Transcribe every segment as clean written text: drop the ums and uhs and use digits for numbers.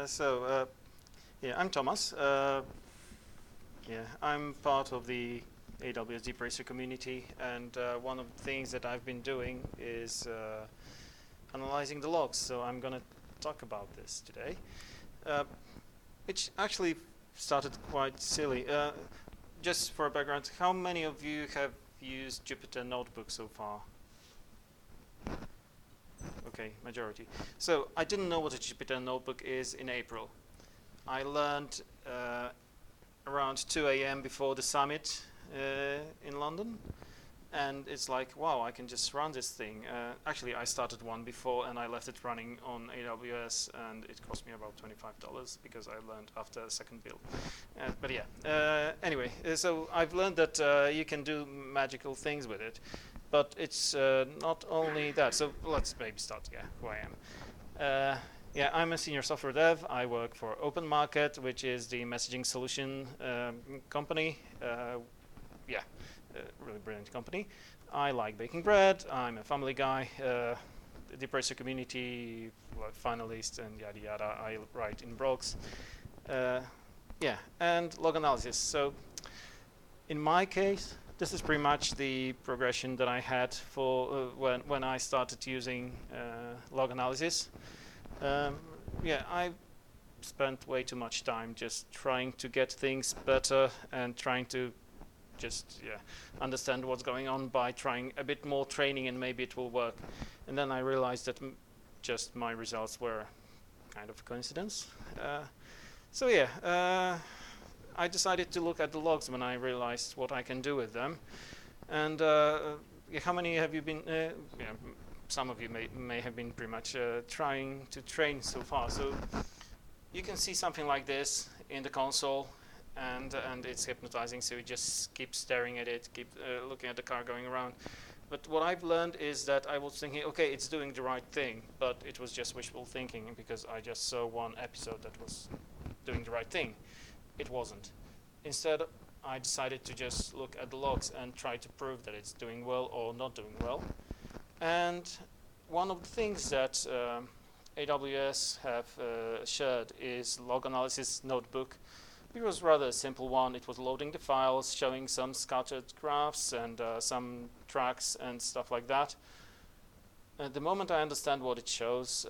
Yeah, I'm Tomasz. Yeah, I'm part of the AWS DeepRacer community, and one of the things that I've been doing is analyzing the logs. So I'm going to talk about this today, which actually started quite silly. Just for a background, how many of you have used Jupyter Notebook so far? Okay, majority. So I didn't know what a Jupyter Notebook is in April. I learned around 2 a.m. before the summit in London, and it's like, wow, I can just run this thing. Actually, I started one before and I left it running on AWS, and it cost me about $25 because I learned after a second build. But yeah, anyway, so I've learned that you can do magical things with it, but it's not only that. So let's maybe start, who I am. Yeah, I'm a senior software dev. I work for OpenMarket, which is the messaging solution company. Really brilliant company. I like baking bread. I'm a family guy. The DeepRacer community, finalist, and yada yada. I write in blogs. And log analysis. So in my case, this is pretty much the progression that I had for when I started using log analysis. I spent way too much time just trying to get things better and trying to just understand what's going on by trying a bit more training, and maybe it will work. And then I realized that just my results were kind of a coincidence. I decided to look at the logs when I realized what I can do with them. And how many have you been? Some of you may have been pretty much trying to train so far. So you can see something like this in the console, and it's hypnotizing. So you just keep staring at it, keep looking at the car going around. But what I've learned is that I was thinking, okay, it's doing the right thing, but it was just wishful thinking because I just saw one episode that was doing the right thing. It wasn't. Instead, I decided to just look at the logs and try to prove that it's doing well or not doing well. And one of the things that AWS have shared is log analysis notebook. It was rather a simple one. It was loading the files, showing some scattered graphs and some tracks and stuff like that. At the moment I understand what it shows,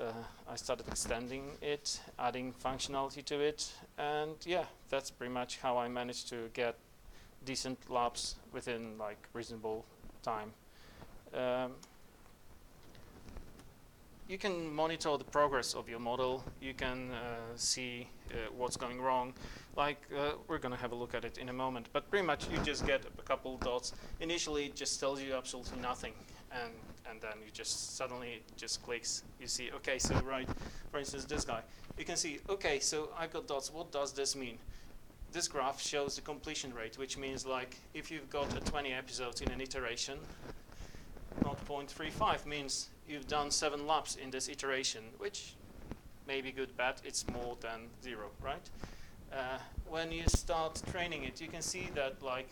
I started extending it, adding functionality to it, and yeah, that's pretty much how I managed to get decent labs within like reasonable time. You can monitor the progress of your model. You can see what's going wrong. We're going to have a look at it in a moment. But pretty much you just get a couple dots. Initially, it just tells you absolutely nothing. And then you just suddenly it just clicks. You see, okay, so right, for instance, this guy. You can see, okay, so I've got dots. What does this mean? This graph shows the completion rate, which means like if you've got 20 episodes in an iteration, 0.35 means you've done 7 laps in this iteration, which may be good, bad. It's more than 0, right? When you start training it, you can see that like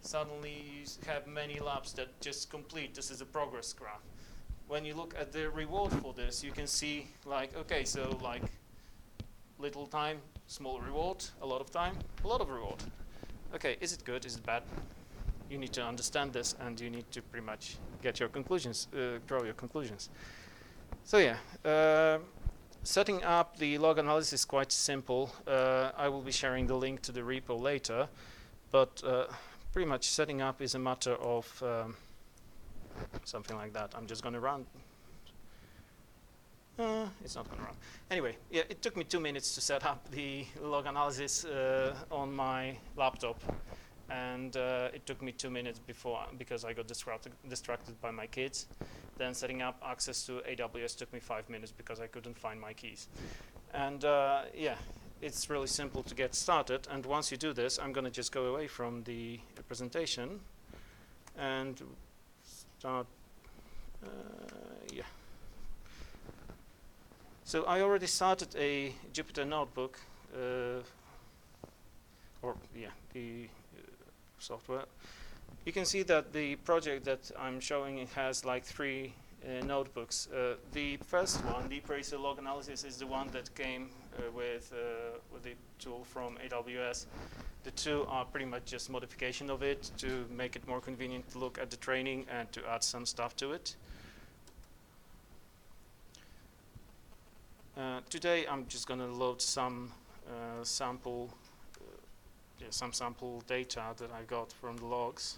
suddenly you have many laps that just complete. This is a progress graph. When you look at the reward for this, you can see like, okay, so like little time, small reward, a lot of time, a lot of reward. Okay, is it good? Is it bad? You need to understand this, and you need to pretty much get your conclusions, draw your conclusions. So yeah, setting up the log analysis is quite simple. I will be sharing the link to the repo later, but pretty much setting up is a matter of something like that. I'm just going to run. It's not going to run. Anyway, yeah, it took me 2 minutes to set up the log analysis on my laptop. And it took me 2 minutes because I got distracted by my kids. Then setting up access to AWS took me 5 minutes because I couldn't find my keys. And it's really simple to get started. And once you do this, I'm going to just go away from the presentation and start. So I already started a Jupyter notebook, the software. You can see that the project that I'm showing has like 3 notebooks. The first one, DeepRacer Log Analysis, is the one that came with the tool from AWS. The two are pretty much just modification of it to make it more convenient to look at the training and to add some stuff to it. Today I'm just going to load some sample data that I got from the logs.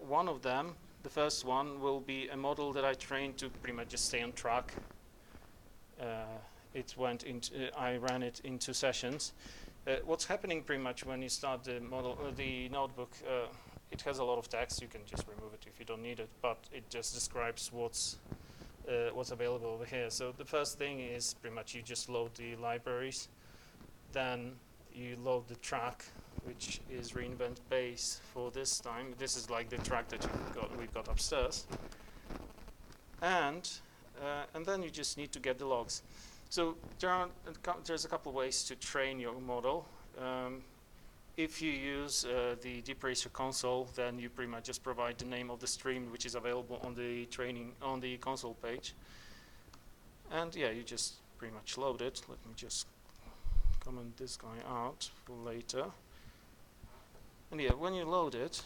One of them, the first one, will be a model that I trained to pretty much just stay on track. I ran it in 2 sessions. What's happening pretty much when you start the model, the notebook, it has a lot of text. You can just remove it if you don't need it, but it just describes what's available over here. So the first thing is pretty much you just load the libraries, then you load the track, which is reInvent base for this time. This is like the track that we've got upstairs, and then you just need to get the logs. So there's a couple of ways to train your model. If you use the DeepRacer console, then you pretty much just provide the name of the stream, which is available on the console page. And yeah, you just pretty much load it. Let me just comment this guy out for later. And yeah, when you load it,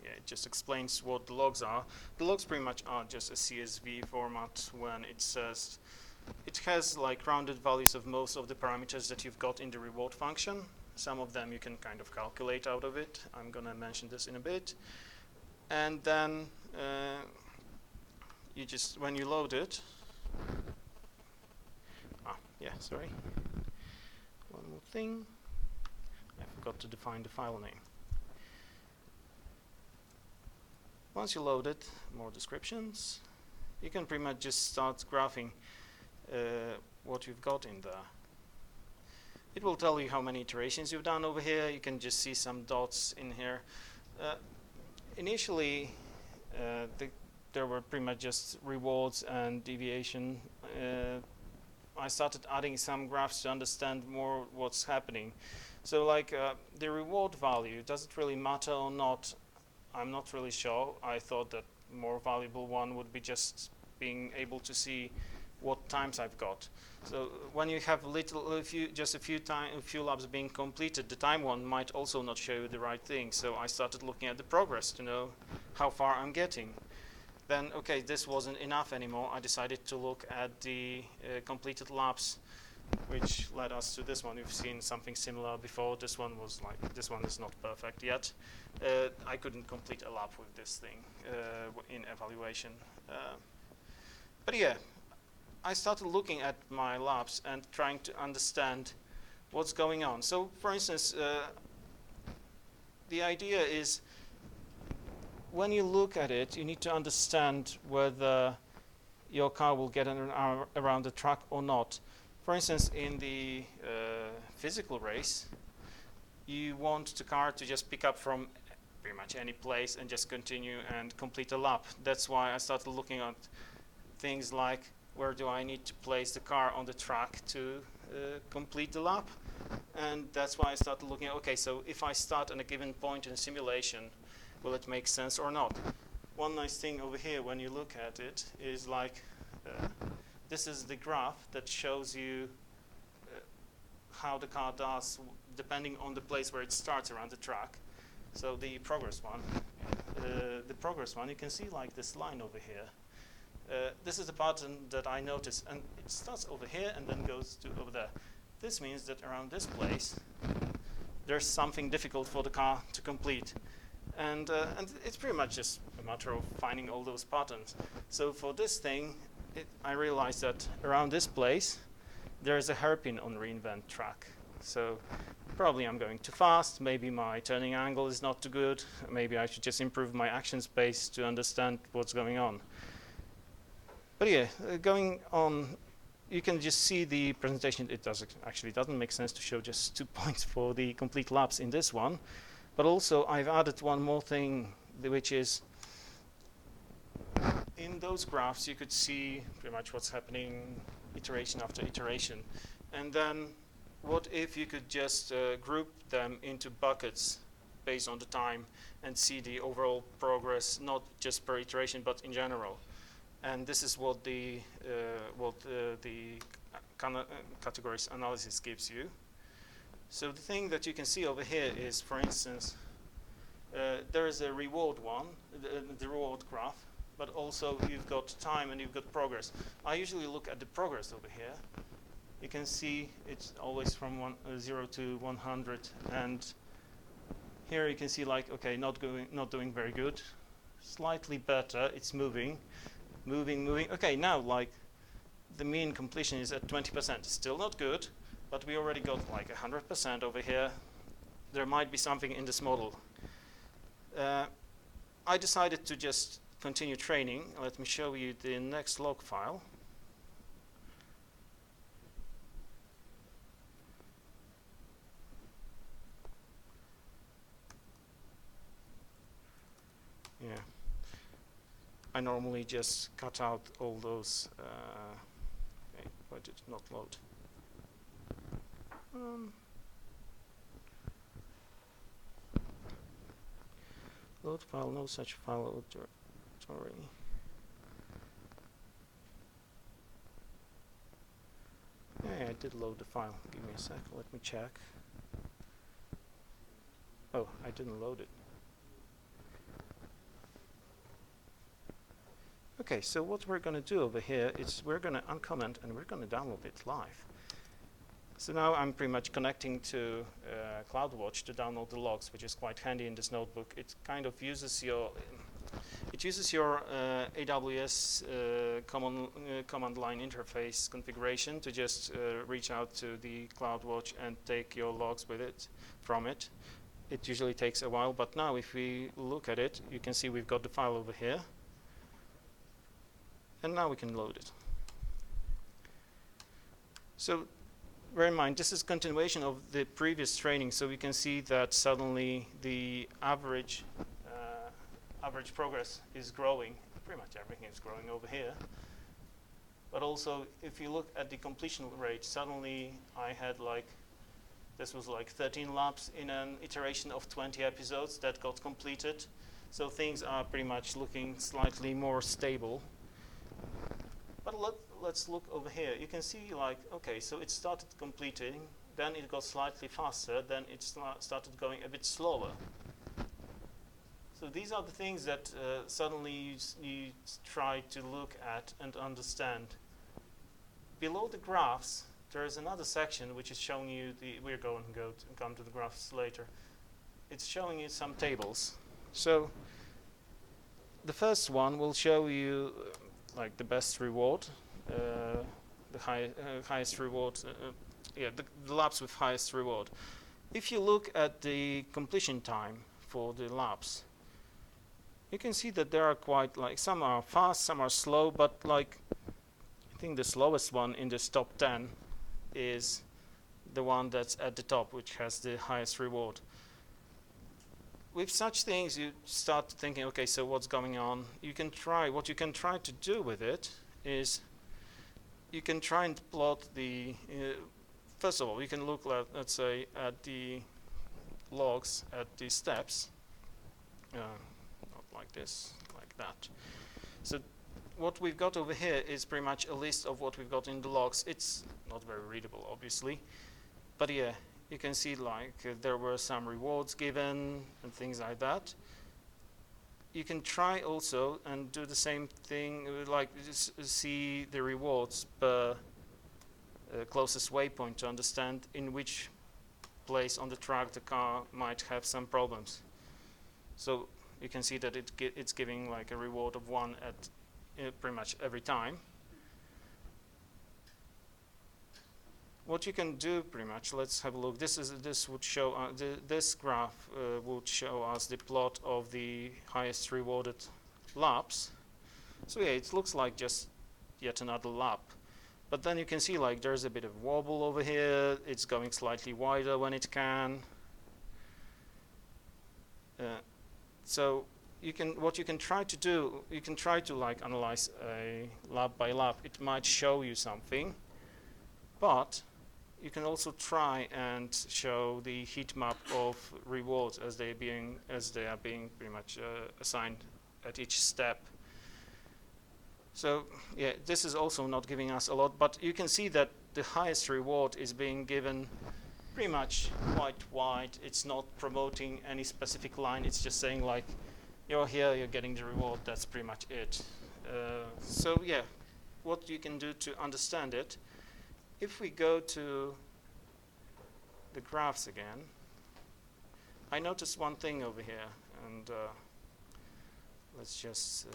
it just explains what the logs are. The logs pretty much are just a CSV format when it says it has like rounded values of most of the parameters that you've got in the reward function. Some of them you can kind of calculate out of it. I'm going to mention this in a bit. And then you just, when you load it, sorry. One more thing. I forgot to define the file name. Once you load it, more descriptions, you can pretty much just start graphing what you've got in there. It will tell you how many iterations you've done over here. You can just see some dots in here. Initially, there were pretty much just rewards and deviation. I started adding some graphs to understand more what's happening. So like the reward value, does it really matter or not? I'm not really sure. I thought that more valuable one would be just being able to see what times I've got. So when you have just a few labs being completed, the time one might also not show you the right thing. So I started looking at the progress to know how far I'm getting. Then, okay, this wasn't enough anymore. I decided to look at the completed labs, which led us to this one. We've seen something similar before. This one was like, this one is not perfect yet. I couldn't complete a lab with this thing in evaluation. But yeah, I started looking at my labs and trying to understand what's going on. So for instance, the idea is when you look at it, you need to understand whether your car will get around the track or not. For instance, in the physical race, you want the car to just pick up from pretty much any place and just continue and complete a lap. That's why I started looking at things like, where do I need to place the car on the track to complete the lap? And that's why I started looking at, okay, so if I start at a given point in a simulation, will it make sense or not? One nice thing over here when you look at it is like, this is the graph that shows you how the car does depending on the place where it starts around the track. So the progress one, you can see like this line over here. This is the pattern that I noticed, and it starts over here and then goes to over there. This means that around this place, there's something difficult for the car to complete. And it's pretty much just a matter of finding all those patterns. So for this thing, I realized that around this place, there's a hairpin on reInvent track. So probably I'm going too fast, maybe my turning angle is not too good, maybe I should just improve my action space to understand what's going on. But yeah, going on, you can just see the presentation. It doesn't make sense to show just 2 points for the complete laps in this one. But also I've added one more thing, which is in those graphs you could see pretty much what's happening iteration after iteration. And then what if you could just group them into buckets based on the time and see the overall progress, not just per iteration, but in general. And this is what the categories analysis gives you. So the thing that you can see over here is, for instance, there is a reward one, the reward graph, but also you've got time and you've got progress. I usually look at the progress over here. You can see it's always from 0 to 100, and here you can see like, okay, not doing very good, slightly better, it's moving. Okay, now like the mean completion is at 20%. Still not good, but we already got like 100% over here. There might be something in this model. I decided to just continue training. Let me show you the next log file. Yeah. I normally just cut out all those. Okay, why did it not load? Load file, no such file directory. Yeah, I did load the file. Give me a sec, let me check. Oh, I didn't load it. Okay, so what we're going to do over here is we're going to uncomment and we're going to download it live. So now I'm pretty much connecting to CloudWatch to download the logs, which is quite handy in this notebook. It kind of uses your AWS command line interface configuration to just reach out to the CloudWatch and take your logs with it from it. It usually takes a while, but now if we look at it, you can see we've got the file over here. And now we can load it. So bear in mind, this is continuation of the previous training, so we can see that suddenly the average progress is growing. Pretty much everything is growing over here. But also, if you look at the completion rate, suddenly I had like, this was like 13 laps in an iteration of 20 episodes that got completed. So things are pretty much looking slightly more stable. But let's look over here. You can see like, okay, so it started completing, then it got slightly faster, then it started going a bit slower. So these are the things that suddenly you try to look at and understand. Below the graphs, there is another section which is showing you we're going to come to the graphs later. It's showing you some tables. So the first one will show you like the best reward, the highest reward, the laps with highest reward. If you look at the completion time for the laps, you can see that there are quite like, some are fast, some are slow, but like I think the slowest one in this top 10 is the one that's at the top, which has the highest reward. With such things, you start thinking, okay, so what's going on? What you can try to do with it is you can try and plot the, first of all, you can look at, let's say, at the logs, at the steps, not like this, like that. So what we've got over here is pretty much a list of what we've got in the logs. It's not very readable, obviously, but yeah, you can see like there were some rewards given and things like that. You can try also and do the same thing, like just see the rewards per closest waypoint to understand in which place on the track the car might have some problems. So you can see that it's giving like a reward of 1 at pretty much every time. What you can do pretty much, let's have a look. This would show this graph would show us the plot of the highest rewarded laps. So yeah, it looks like just yet another lap. But then you can see like there's a bit of wobble over here. It's going slightly wider when it can. So what you can try to do, you can try to like analyze a lap by lap. It might show you something, but you can also try and show the heat map of rewards as they are being pretty much assigned at each step. So yeah, this is also not giving us a lot, but you can see that the highest reward is being given pretty much quite wide. It's not promoting any specific line. It's just saying like, you're here, you're getting the reward. That's pretty much it. So yeah, what you can do to understand it, if we go to the graphs again, I noticed one thing over here, and let's just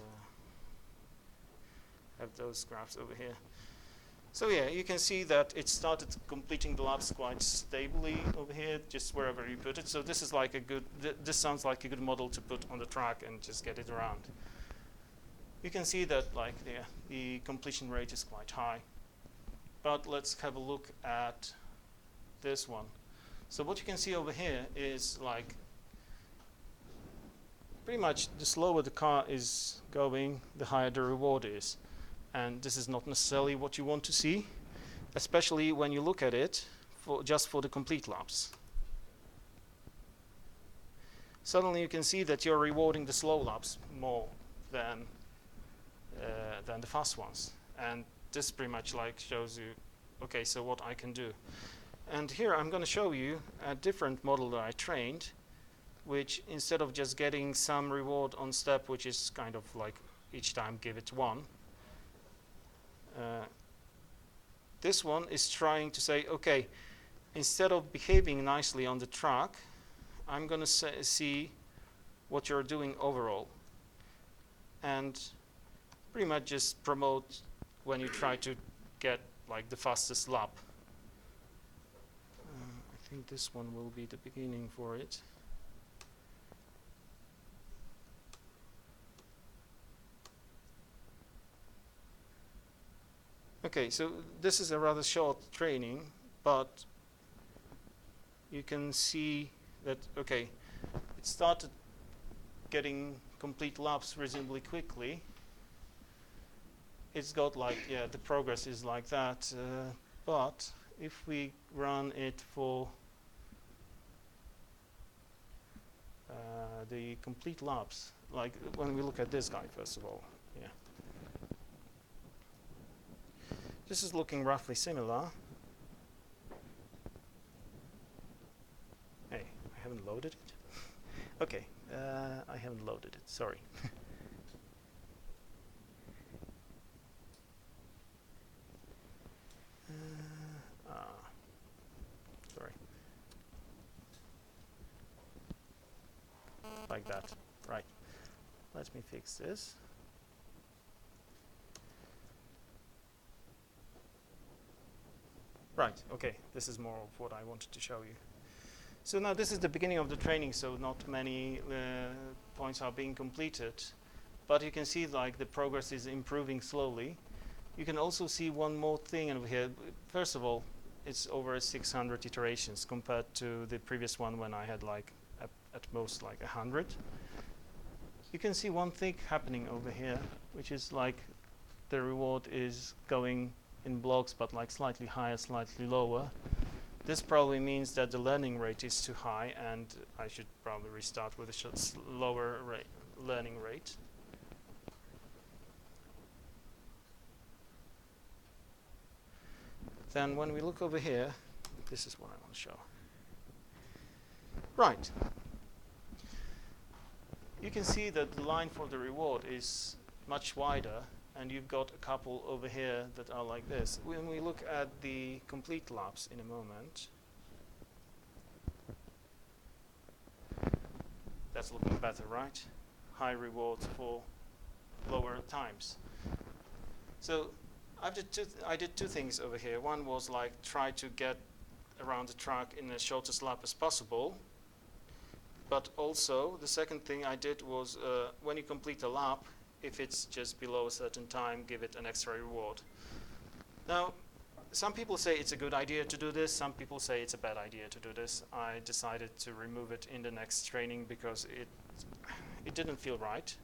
have those graphs over here. So yeah, you can see that it started completing the laps quite stably over here, just wherever you put it. So this is like a good, this sounds like a good model to put on the track and just get it around. You can see that like the completion rate is quite high. But let's have a look at this one. So what you can see over here is like pretty much the slower the car is going, the higher the reward is. And this is not necessarily what you want to see, especially when you look at it just for the complete laps. Suddenly you can see that you're rewarding the slow laps more than the fast ones. And this pretty much like shows you, okay, so what I can do. And here I'm going to show you a different model that I trained, which instead of just getting some reward on step, which is kind of like each time give it 1, this one is trying to say, okay, instead of behaving nicely on the track, I'm going to see what you're doing overall, and pretty much just promote when you try to get like the fastest lap. I think this one will be the beginning for it. Okay, so this is a rather short training, but you can see that, okay, it started getting complete laps reasonably quickly. It's got like, yeah, the progress is like that, but if we run it for the complete laps, like when we look at this guy first of all, yeah. This is looking roughly similar. Hey, I haven't loaded it. Okay, I haven't loaded it, sorry. Sorry. Like that, right. Let me fix this. Right, okay, this is more of what I wanted to show you. So now this is the beginning of the training, so not many points are being completed, but you can see like the progress is improving slowly. You can also see one more thing over here. First of all, it's over 600 iterations compared to the previous one when I had like at most like 100. You can see one thing happening over here, which is like the reward is going in blocks, but like slightly higher, slightly lower. This probably means that the learning rate is too high, and I should probably restart with a lower learning rate. Then when we look over here, this is what I want to show. Right. You can see that the line for the reward is much wider, and you've got a couple over here that are like this. When we look at the complete laps in a moment, that's looking better, right? High rewards for lower times. So I did two things over here. One was like try to get around the track in the shortest lap as possible. But also the second thing I did was when you complete a lap, if it's just below a certain time, give it an extra reward. Now, some people say it's a good idea to do this. Some people say it's a bad idea to do this. I decided to remove it in the next training because it didn't feel right.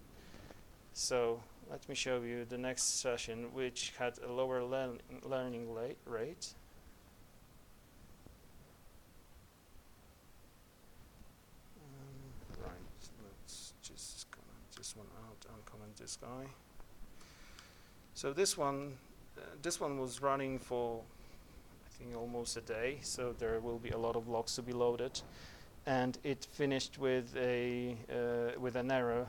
So let me show you the next session, which had a lower learning rate. uncomment this guy. So this one was running for I think almost a day, so there will be a lot of logs to be loaded, and it finished with an error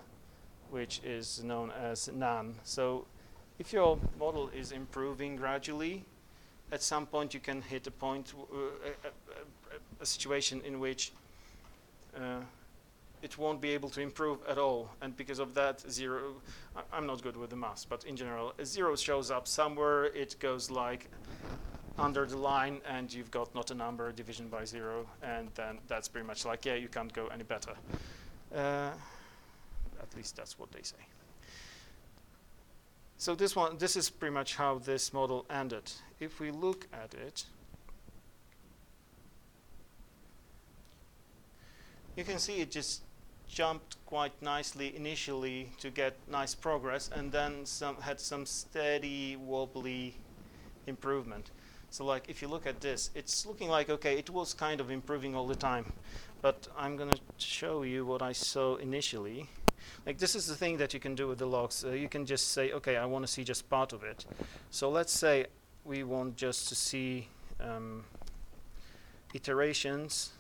which is known as none. So if your model is improving gradually, at some point you can hit a point, a situation in which it won't be able to improve at all, and because of that, zero. I'm not good with the maths, but in general, a zero shows up somewhere. It goes like under the line, and you've got not a number, division by zero, and then that's pretty much like, yeah, you can't go any better. At least that's what they say. So this is pretty much how this model ended. If we look at it, you can see it just jumped quite nicely initially to get nice progress, and then had some steady wobbly improvement. So like if you look at this, it's looking like, okay, it was kind of improving all the time, but I'm gonna show you what I saw initially. Like this is the thing that you can do with the logs. You can just say, okay, I want to see just part of it. So let's say we want just to see iterations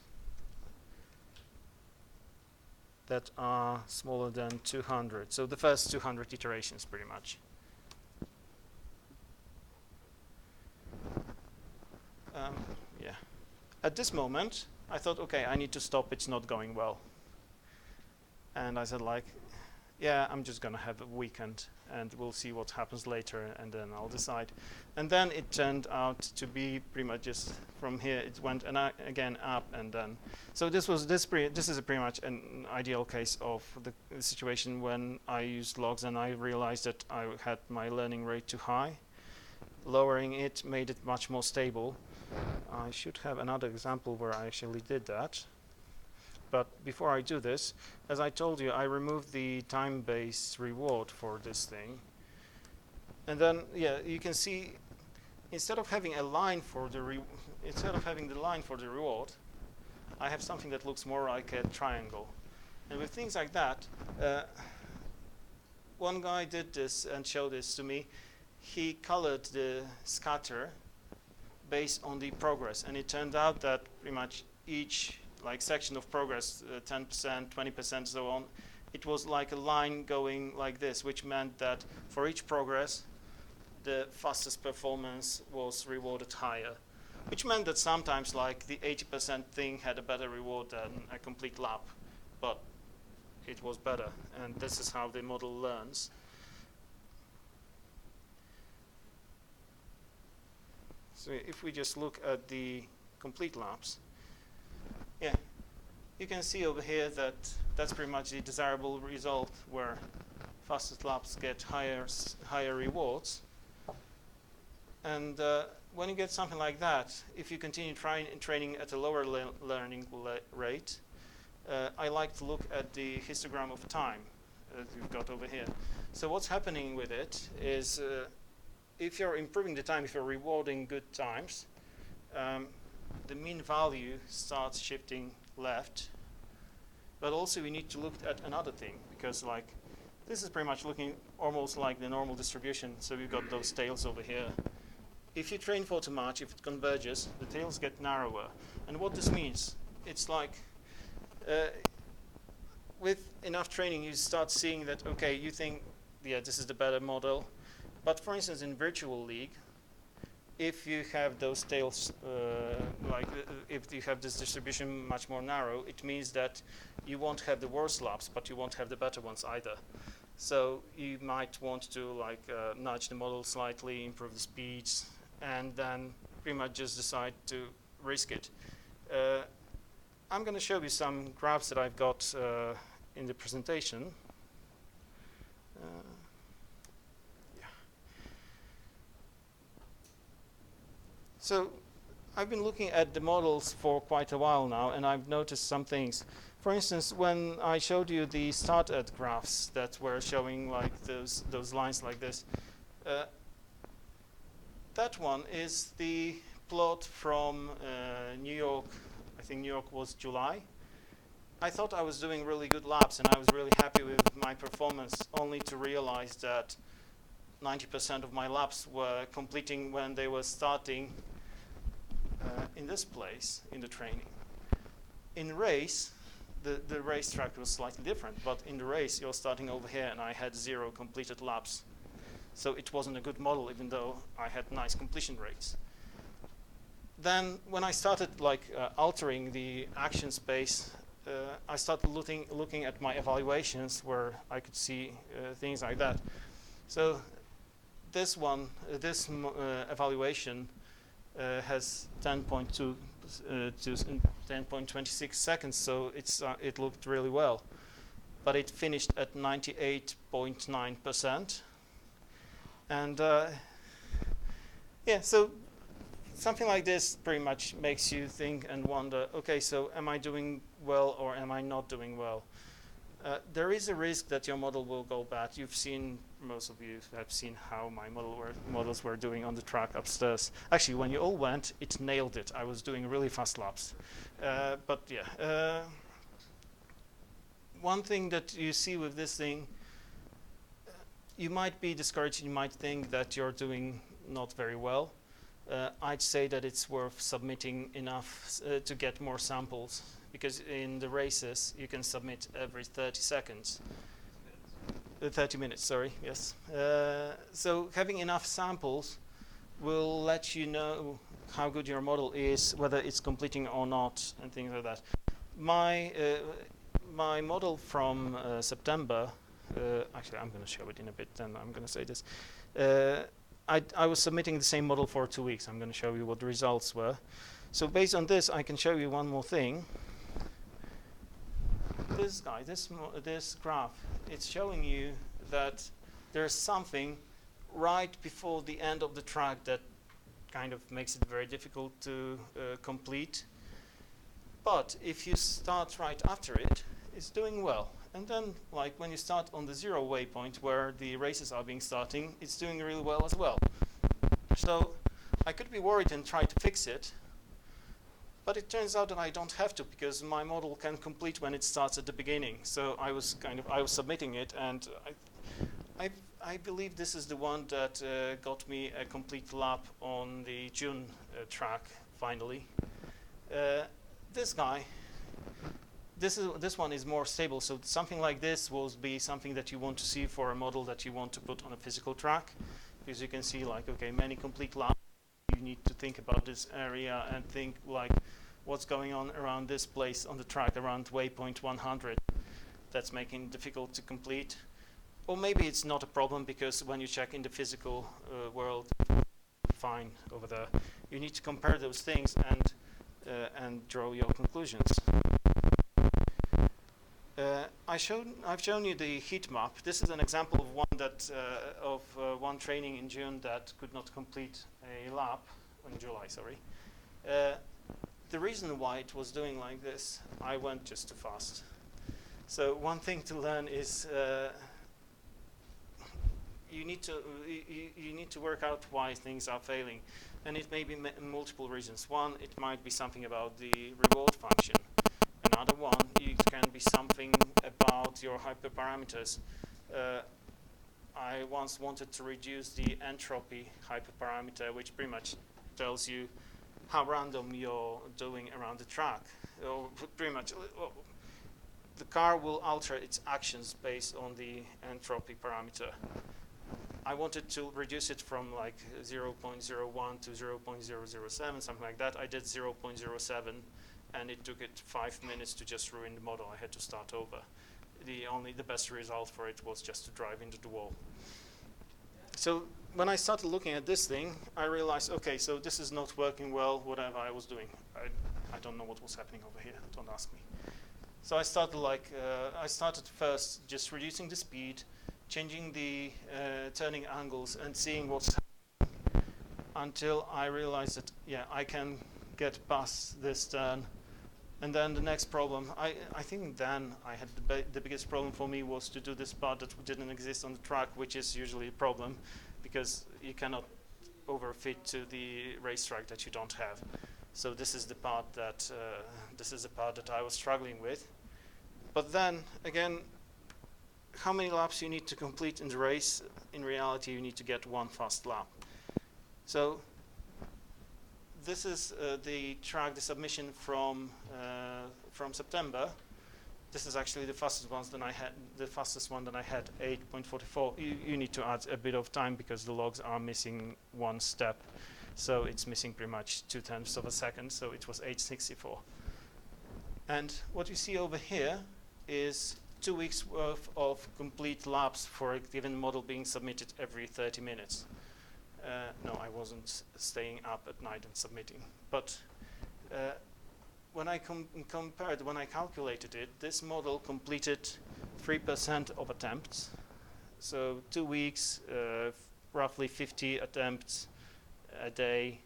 that are smaller than 200. So the first 200 iterations pretty much. Yeah. At this moment, I thought, okay, I need to stop. It's not going well. And I said like, yeah, I'm just gonna have a weekend and we'll see what happens later, and then I'll decide. And then it turned out to be pretty much just from here, it went again up, and then. So this is pretty much an ideal case of the situation when I used logs and I realized that I had my learning rate too high. Lowering it made it much more stable. I should have another example where I actually did that. But before I do this, as I told you, I removed the time-based reward for this thing. And then, yeah, you can see, instead of having a line for the reward, I have something that looks more like a triangle. And with things like that, one guy did this and showed this to me. He colored the scatter based on the progress, and it turned out that pretty much each section of progress, 10%, 20%, so on, it was like a line going like this, which meant that for each progress, the fastest performance was rewarded higher, which meant that sometimes like the 80% thing had a better reward than a complete lap, but it was better, and this is how the model learns. So if we just look at the complete laps, yeah, you can see over here that that's pretty much the desirable result, where fastest laps get higher rewards. And when you get something like that, if you continue training at a lower learning rate, I like to look at the histogram of time that we've got over here. So what's happening with it is, if you're improving the time, if you're rewarding good times, the mean value starts shifting left. But also we need to look at another thing, because like this is pretty much looking almost like the normal distribution. So we've got those tails over here. If you train for too much, if it converges, the tails get narrower. And what this means, it's like with enough training, you start seeing that, okay, you think, yeah, this is the better model. But for instance, in virtual league, if you have those tails, if you have this distribution much more narrow, it means that you won't have the worst laps, but you won't have the better ones either. So you might want to nudge the model slightly, improve the speeds, and then pretty much just decide to risk it. I'm going to show you some graphs that I've got in the presentation. So I've been looking at the models for quite a while now, and I've noticed some things. For instance, when I showed you the start at graphs that were showing like those lines like this, that one is the plot from New York. I think New York was July. I thought I was doing really good laps and I was really happy with my performance, only to realize that 90% of my laps were completing when they were starting in this place in the training. In race, the racetrack was slightly different, but in the race you're starting over here and I had 0 completed laps. So it wasn't a good model, even though I had nice completion rates. Then when I started altering the action space, I started looking at my evaluations where I could see things like that. So this one, evaluation has 10.2 to 10.26 seconds, so it looked really well. But it finished at 98.9%. And yeah, so something like this pretty much makes you think and wonder, okay, so am I doing well or am I not doing well? There is a risk that your model will go bad. You've seen, most of you have seen how my models were doing on the track upstairs. Actually, when you all went, it nailed it. I was doing really fast laps. But yeah, one thing that you see with this thing, you might be discouraged. You might think that you're doing not very well. I'd say that it's worth submitting enough to get more samples, because in the races you can submit every 30 seconds. 30 minutes, sorry, yes. So having enough samples will let you know how good your model is, whether it's completing or not, and things like that. My model from September, actually I'm going to show it in a bit, then I'm going to say this. I was submitting the same model for 2 weeks. I'm going to show you what the results were. So based on this, I can show you one more thing. This guy, this graph, it's showing you that there's something right before the end of the track that kind of makes it very difficult to complete. But if you start right after it, it's doing well. And then, like when you start on the 0 waypoint where the races are being starting, it's doing really well as well. So I could be worried and try to fix it, but it turns out that I don't have to, because my model can complete when it starts at the beginning. So I was submitting it, and I believe this is the one that got me a complete lap on the June track finally. This guy. This one is more stable, so something like this will be something that you want to see for a model that you want to put on a physical track, because you can see like, okay, many complete laps. You need to think about this area and think like what's going on around this place on the track, around waypoint 100. That's making it difficult to complete. Or maybe it's not a problem, because when you check in the physical world, fine over there. You need to compare those things and draw your conclusions. I've shown you the heat map. This is an example of one training in June that could not complete a lap in July. Sorry. The reason why it was doing like this, I went just too fast. So one thing to learn is you need to work out why things are failing, and it may be multiple reasons. One, it might be something about the reward function. Another one, it can be something about your hyperparameters. I once wanted to reduce the entropy hyperparameter, which pretty much tells you how random you're doing around the track. Or pretty much, the car will alter its actions based on the entropy parameter. I wanted to reduce it from like 0.01 to 0.007, something like that. I did 0.07. And it took it 5 minutes to just ruin the model. I had to start over. The best result for it was just to drive into the wall. So when I started looking at this thing, I realized, okay, so this is not working well, whatever I was doing. I don't know what was happening over here, don't ask me. So I started first just reducing the speed, changing the turning angles and seeing what's happening, until I realized that, yeah, I can get past this turn. And then the next problem, I think then I had the biggest problem for me was to do this part that didn't exist on the track, which is usually a problem, because you cannot overfit to the racetrack that you don't have. So this is the part that I was struggling with. But then again, how many laps you need to complete in the race? In reality, you need to get one fast lap. So this is the submission from September. This is actually the fastest one that I had. The fastest one that I had, 8.44. You need to add a bit of time because the logs are missing one step, so it's missing pretty much 0.2 of a second. So it was 8.64. And what you see over here is 2 weeks worth of complete laps for a given model being submitted every 30 minutes. No, I wasn't staying up at night and submitting, but when I when I calculated it, this model completed 3% of attempts. So 2 weeks, roughly 50 attempts a day,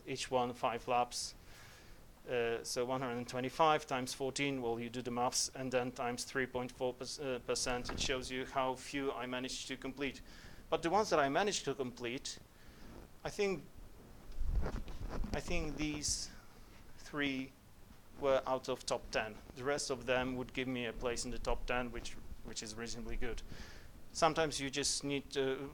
each one 5 laps. So 125 times 14, well, you do the maths, and then times 3.4%, it shows you how few I managed to complete. But the ones that I managed to complete, I think these 3 were out of top 10. The rest of them would give me a place in the top 10, which is reasonably good. Sometimes you just need to,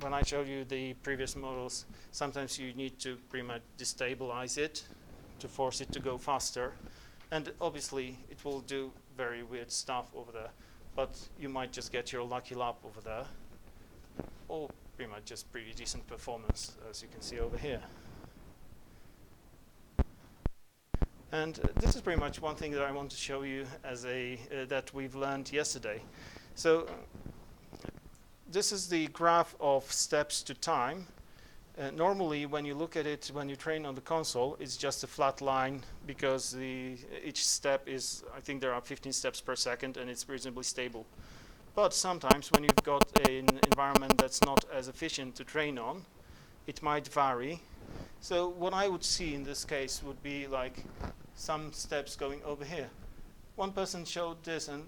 when I show you the previous models, sometimes you need to pretty much destabilize it to force it to go faster. And obviously it will do very weird stuff over there, but you might just get your lucky lap over there, or pretty much just pretty decent performance, as you can see over here. And this is pretty much one thing that I want to show you as that we've learned yesterday. So this is the graph of steps to time. Normally, when you look at it, when you train on the console, it's just a flat line because each step is, I think there are 15 steps per second, and it's reasonably stable. But sometimes when you've got an environment that's not as efficient to train on, it might vary. So what I would see in this case would be like some steps going over here. One person showed this, and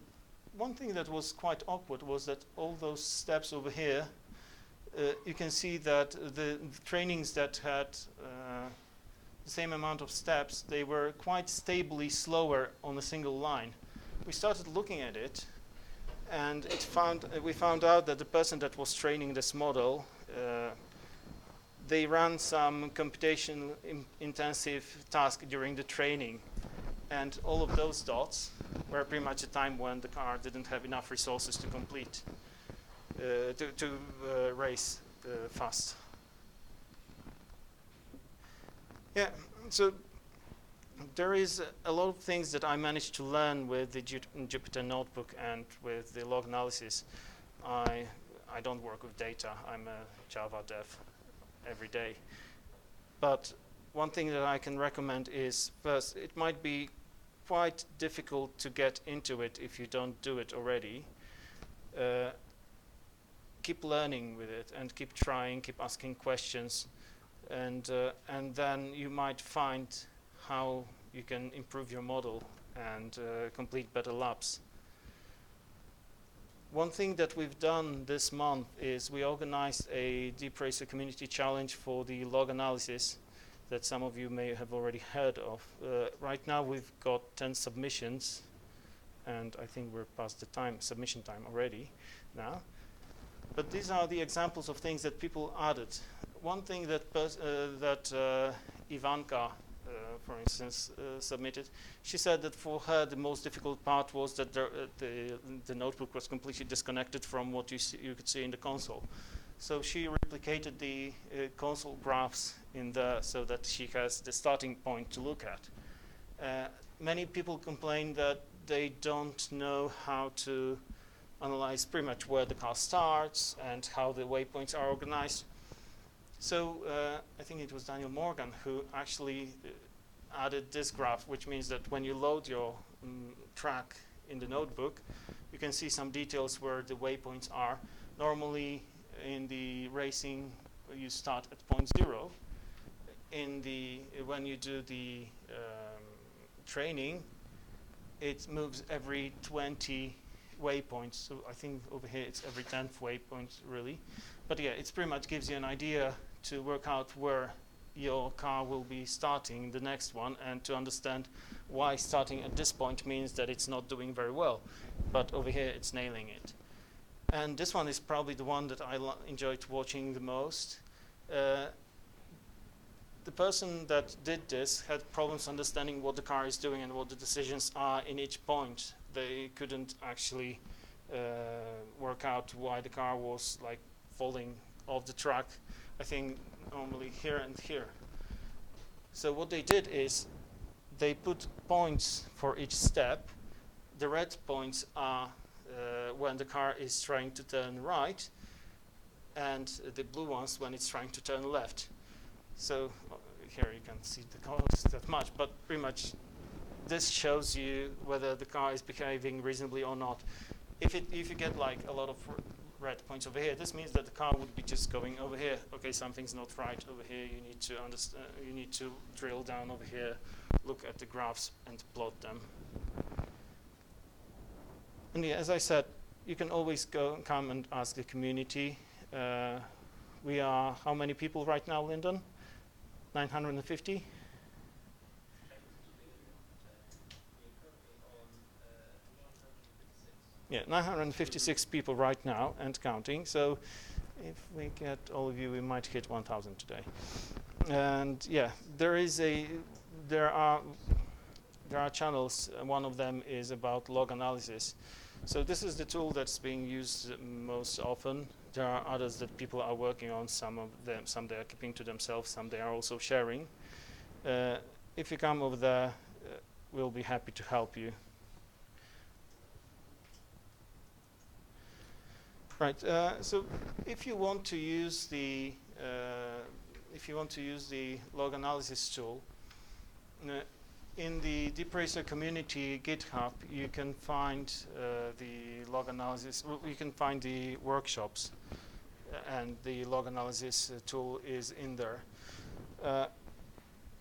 one thing that was quite awkward was that all those steps over here, you can see that the trainings that had the same amount of steps, they were quite stably slower on a single line. We started looking at it, and we found out that the person that was training this model, they ran some computation intensive task during the training, and all of those dots were pretty much a time when the car didn't have enough resources to complete, to race fast. Yeah, so there is a lot of things that I managed to learn with the Jupyter Notebook and with the log analysis. I don't work with data. I'm a Java dev every day. But one thing that I can recommend is, first, it might be quite difficult to get into it if you don't do it already. Keep learning with it and keep trying, keep asking questions, and then you might find how you can improve your model and complete better laps. One thing that we've done this month is we organized a DeepRacer Community Challenge for the log analysis that some of you may have already heard of. Right now we've got 10 submissions, and I think we're past the submission time already now. But these are the examples of things that people added. One thing that Ivanka, for instance, submitted, she said that for her the most difficult part was that the notebook was completely disconnected from what you could see in the console. So she replicated the console graphs in there so that she has the starting point to look at. Many people complain that they don't know how to analyze pretty much where the car starts and how the waypoints are organized. So I think it was Daniel Morgan who actually added this graph, which means that when you load your track in the notebook, you can see some details where the waypoints are. Normally in the racing, you start at point 0. When you do the training, it moves every 20 waypoints. So I think over here it's every 10th waypoint, really. But yeah, it pretty much gives you an idea to work out where your car will be starting the next one, and to understand why starting at this point means that it's not doing very well, but over here it's nailing it. And this one is probably the one that I enjoyed watching the most. The person that did this had problems understanding what the car is doing and what the decisions are in each point. They couldn't actually work out why the car was like falling off the track, I think normally here and here. So what they did is they put points for each step. The red points are when the car is trying to turn right, and the blue ones when it's trying to turn left. So here you can see the colors that much, but pretty much this shows you whether the car is behaving reasonably or not. If you get like a lot of red points over here, this means that the car would be just going over here. Okay, something's not right over here. You need to understand. You need to drill down over here, look at the graphs, and plot them. And yeah, as I said, you can always come and ask the community. We are how many people right now, Lyndon? 950. Yeah, 956 people right now and counting. So if we get all of you, we might hit 1,000 today. And yeah, there are channels. One of them is about log analysis. So this is the tool that's being used most often. There are others that people are working on. Some they are keeping to themselves. Some they are also sharing. If you come over there, we'll be happy to help you. Right. So if you want to use the log analysis tool, in the DeepRacer Community GitHub, you can find the log analysis. You can find the workshops, and the log analysis tool is in there.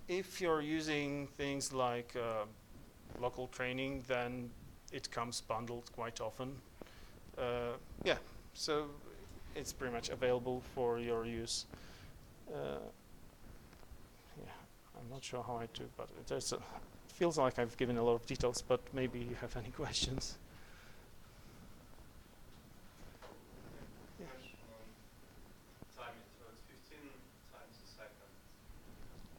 If you're using things like local training, then it comes bundled quite often. Yeah. So it's pretty much available for your use. Yeah, I'm not sure how I do, but it feels like I've given a lot of details, but maybe you have any questions. Yeah. Time it, so it's 15 times a second.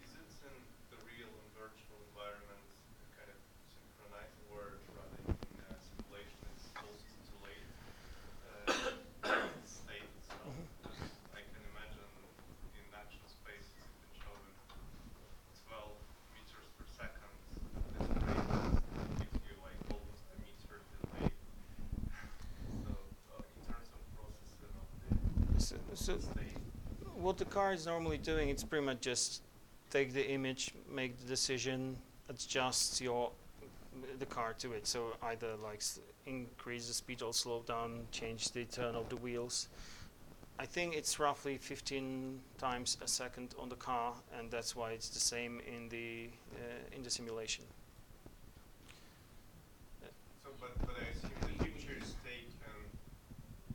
Is it in the real and virtual environment kind of synchronized, or rather in simulation it's also too late? State itself. I can imagine in actual space it's been shown 12 meters per second. This gives you like almost a meter delay. So in terms of processing of the state. What the car is normally doing, it's pretty much just take the image, make the decision, adjust the car to it. So either like increase the speed or slow down, change the turn of the wheels. I think it's roughly 15 times a second on the car, and that's why it's the same in the simulation. So, but I assume that you choose state and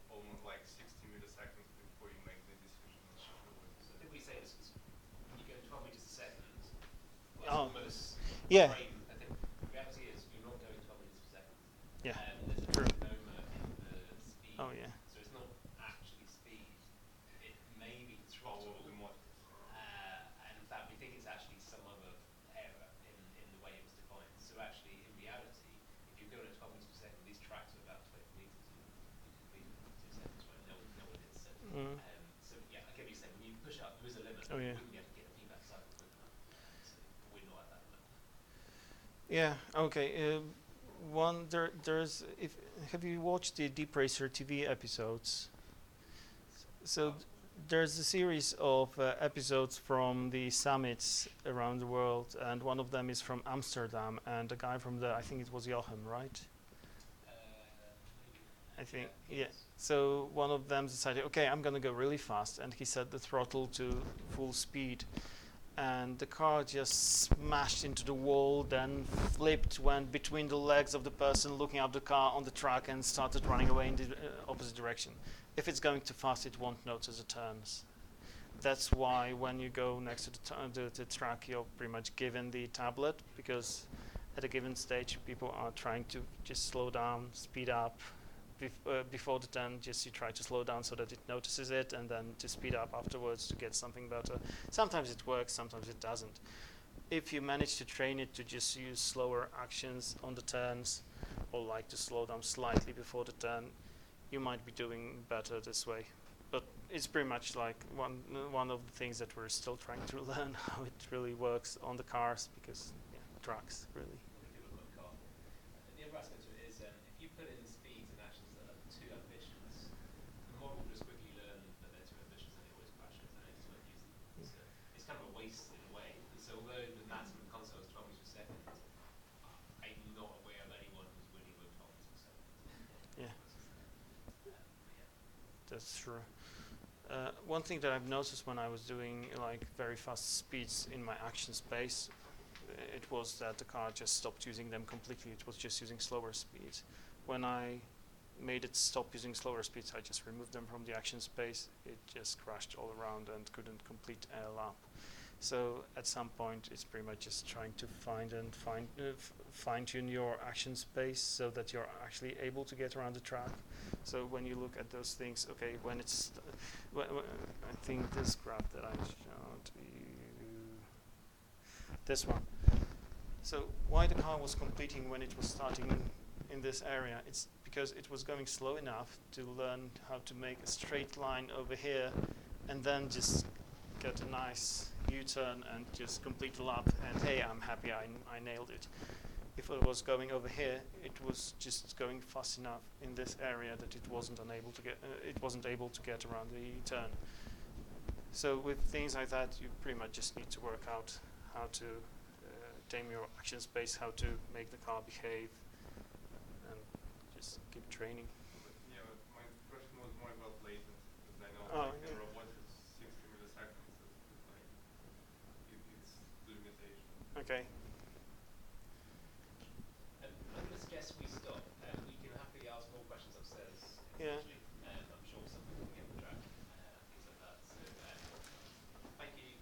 almost like 60 milliseconds before you make the decision. So did we say this was, you go 12 meters a second? Oh, almost yeah. I think the reality is you're not going 12 meters per second. Yeah. There's a True. misnomer in the speed. Oh yeah. So it's not actually speed. It may be throttle. And in fact, we think it's actually some other error in the way it was defined. So actually, in reality, if you go at 12 meters per second, these tracks are about 20 meters. You complete it in 2 seconds, right? No one did. So yeah, I get what you're saying. When you push up, there is a limit. Oh yeah. We wouldn't be able to get a feedback cycle quick enough. So we're not at that limit. Yeah. Okay. Have you watched the DeepRacer TV episodes? So there's a series of episodes from the summits around the world, and one of them is from Amsterdam, and a guy from there, I think it was Joachim, right? I think, yeah. So one of them decided, okay, I'm going to go really fast, and he set the throttle to full speed, and the car just smashed into the wall, then flipped, went between the legs of the person looking up the car on the track, and started running away in the opposite direction. If it's going too fast, it won't notice the turns. that's why when you go next to the track, you're pretty much given the tablet, because at a given stage, people are trying to just slow down, speed up. Before the turn, just you try to slow down so that it notices it, and then to speed up afterwards to get something better. Sometimes it works, sometimes it doesn't. If you manage to train it to just use slower actions on the turns, or like to slow down slightly before the turn, you might be doing better this way. But it's pretty much like one of the things that we're still trying to learn how it really works on the cars, because trucks really. The other aspect of it is if you put in speeds and actions that are too ambitious, the model will just quickly learn that they're too ambitious and it always crashes and it just won't use them. So it's kind of a waste in a way. So although the maximum console is 12 meters per second, I'm not aware of anyone who's winning with 12 meters per second. Yeah. That's true. One thing that I've noticed when I was doing like very fast speeds in my action space, it was that the car just stopped using them completely. It was just using slower speeds. When I made it stop using slower speeds, I just removed them from the action space. It just crashed all around and couldn't complete a lap. So at some point, it's pretty much just trying to fine-tune your action space so that you're actually able to get around the track. So when you look at those things, okay, when it's, I think this graph that I showed you, this one. So why the car was completing when it was starting in this area? It's because it was going slow enough to learn how to make a straight line over here and then just get a nice U-turn and just complete the lap, and hey, I'm happy I nailed it. If it was going over here, it was just going fast enough in this area that it wasn't able to get around the turn. So with things like that, you pretty much just need to work out how to tame your action space, how to make the car behave, and just keep training. Yeah, my question was more about latency, because I know in robotics 60 milliseconds is like it's the limitation. Okay. I'm going to suggest we stop. We can happily ask more questions upstairs. Yeah. I'm sure some people will get the track and things like that. So thank you.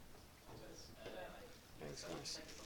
Thanks, guys.